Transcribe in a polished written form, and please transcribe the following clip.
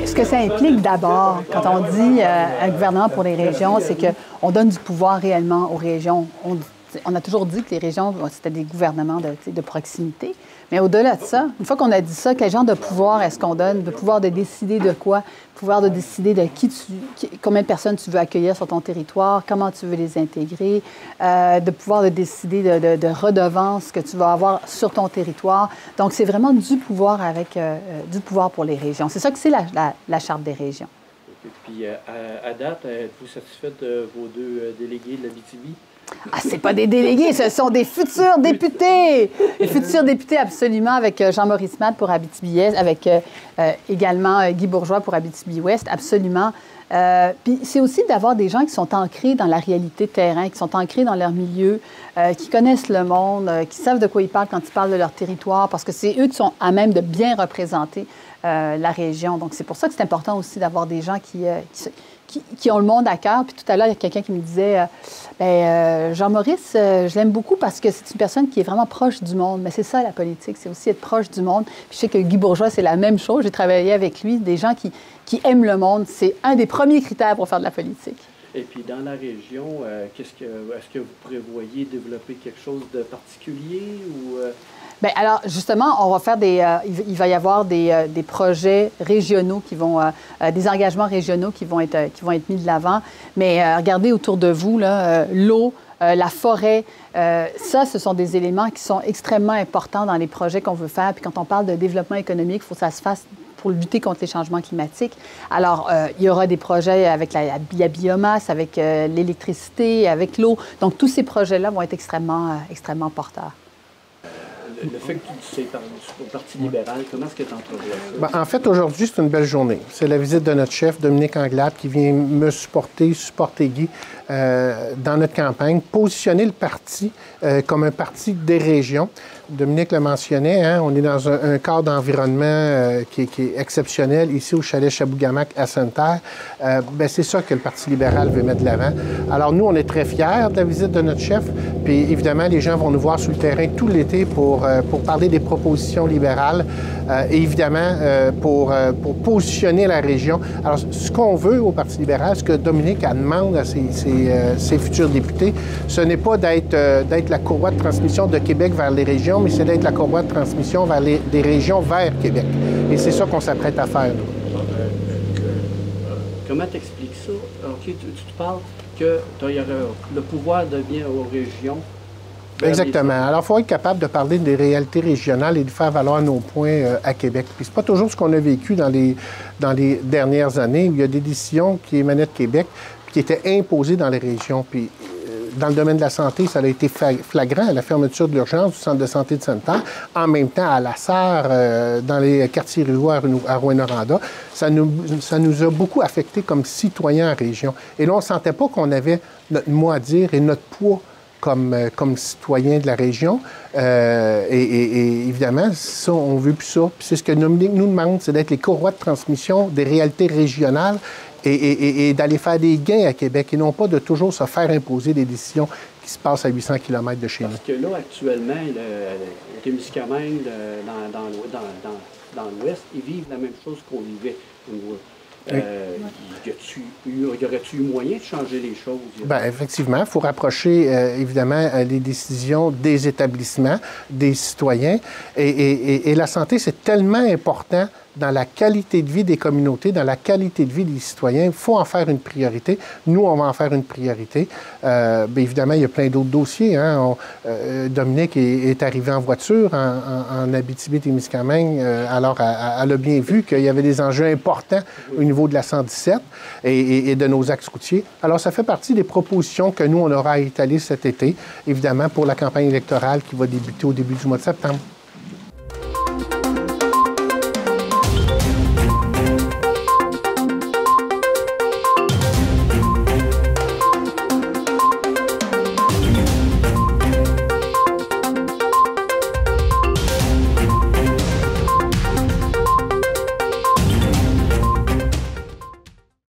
Ce que ça implique d'abord, quand on dit un gouvernement pour les régions, c'est qu'on donne du pouvoir réellement aux régions. On a toujours dit que les régions, c'était des gouvernements de proximité. Mais au-delà de ça, une fois qu'on a dit ça, quel genre de pouvoir est-ce qu'on donne? Le pouvoir de décider de quoi? Le pouvoir de décider de combien de personnes tu veux accueillir sur ton territoire, comment tu veux les intégrer, de pouvoir de décider de redevances que tu vas avoir sur ton territoire. Donc, c'est vraiment du pouvoir du pouvoir pour les régions. C'est ça que c'est la Charte des régions. Et puis, à date, êtes-vous satisfaite de vos deux délégués de l'Abitibi? Ah, c'est pas des délégués, ce sont des futurs députés! Des futurs députés, absolument, avec Jean-Maurice Matte pour Abitibi-Est, avec également Guy Bourgeois pour Abitibi-Ouest, absolument. Puis c'est aussi d'avoir des gens qui sont ancrés dans la réalité de terrain, qui sont ancrés dans leur milieu, qui connaissent le monde, qui savent de quoi ils parlent quand ils parlent de leur territoire, parce que c'est eux qui sont à même de bien représenter la région. Donc c'est pour ça que c'est important aussi d'avoir des gens qui ont le monde à cœur. Puis tout à l'heure, il y a quelqu'un qui me disait Jean-Maurice, je l'aime beaucoup parce que c'est une personne qui est vraiment proche du monde. Mais c'est ça, la politique, c'est aussi être proche du monde. Puis je sais que Guy Bourgeois, c'est la même chose. J'ai travaillé avec lui, des gens qui aiment le monde. C'est un des premiers critères pour faire de la politique. Et puis, dans la région, est-ce que vous prévoyez développer quelque chose de particulier ou... Bien, alors, justement, on va faire il va y avoir des projets régionaux qui vont... des engagements régionaux qui vont être mis de l'avant. Mais regardez autour de vous, là, l'eau, la forêt, ça, ce sont des éléments qui sont extrêmement importants dans les projets qu'on veut faire. Puis quand on parle de développement économique, il faut que ça se fasse pour lutter contre les changements climatiques. Alors, il y aura des projets avec la biomasse, avec l'électricité, avec l'eau. Donc, tous ces projets-là vont être extrêmement porteurs. Le fait que tu dis au Parti libéral, comment est-ce que tu entrevois ça? Bien, en fait, aujourd'hui, c'est une belle journée. C'est la visite de notre chef, Dominique Anglade, qui vient me supporter Guy, dans notre campagne, positionner le parti comme un parti des régions. Dominique le mentionnait, hein, on est dans un cadre d'environnement qui est exceptionnel ici au chalet Chabougamach à Sainte-Terre. C'est ça que le Parti libéral veut mettre de l'avant. Alors nous, on est très fiers de la visite de notre chef. Puis évidemment, les gens vont nous voir sur le terrain tout l'été pour parler des propositions libérales et évidemment pour positionner la région. Alors ce qu'on veut au Parti libéral, ce que Dominique demande à ses futurs députés, ce n'est pas d'être la courroie de transmission de Québec vers les régions, mais c'est d'être la courroie de transmission des régions vers Québec. Et c'est ça qu'on s'apprête à faire. Comment t'expliques ça? OK, tu te parles que le pouvoir devient aux régions. Exactement. Alors, il faut être capable de parler des réalités régionales et de faire valoir nos points à Québec. Puis c'est pas toujours ce qu'on a vécu dans les dernières années, où il y a des décisions qui émanaient de Québec puis qui étaient imposées dans les régions. Puis dans le domaine de la santé, ça a été flagrant, la fermeture de l'urgence du centre de santé de Sainte-Terre. En même temps, à La Sarre, dans les quartiers ruraux à Rouyn-Noranda, ça nous a beaucoup affectés comme citoyens en région. Et là, on ne sentait pas qu'on avait notre mot à dire et notre poids comme citoyens de la région. Et évidemment, ça, on ne veut plus ça. Puis c'est ce que Dominique nous demande, c'est d'être les courroies de transmission des réalités régionales et d'aller faire des gains à Québec et non pas de toujours se faire imposer des décisions qui se passent à 800 km de chez nous. Parce que là, actuellement, le Témiscamingue, dans l'Ouest, ils vivent la même chose qu'on vivait. Y aurait-tu eu moyen de changer les choses? Bien, effectivement, il faut rapprocher, évidemment, les décisions des établissements, des citoyens. Et la santé, c'est tellement important dans la qualité de vie des communautés, dans la qualité de vie des citoyens. Il faut en faire une priorité. Nous, on va en faire une priorité. Bien évidemment, il y a plein d'autres dossiers. Hein. Dominique est arrivé en voiture en Abitibi-Témiscamingue. Alors, elle a bien vu qu'il y avait des enjeux importants au niveau de la 117 et de nos axes routiers. Alors, ça fait partie des propositions que nous, on aura à étaler cet été, évidemment, pour la campagne électorale qui va débuter au début du mois de septembre.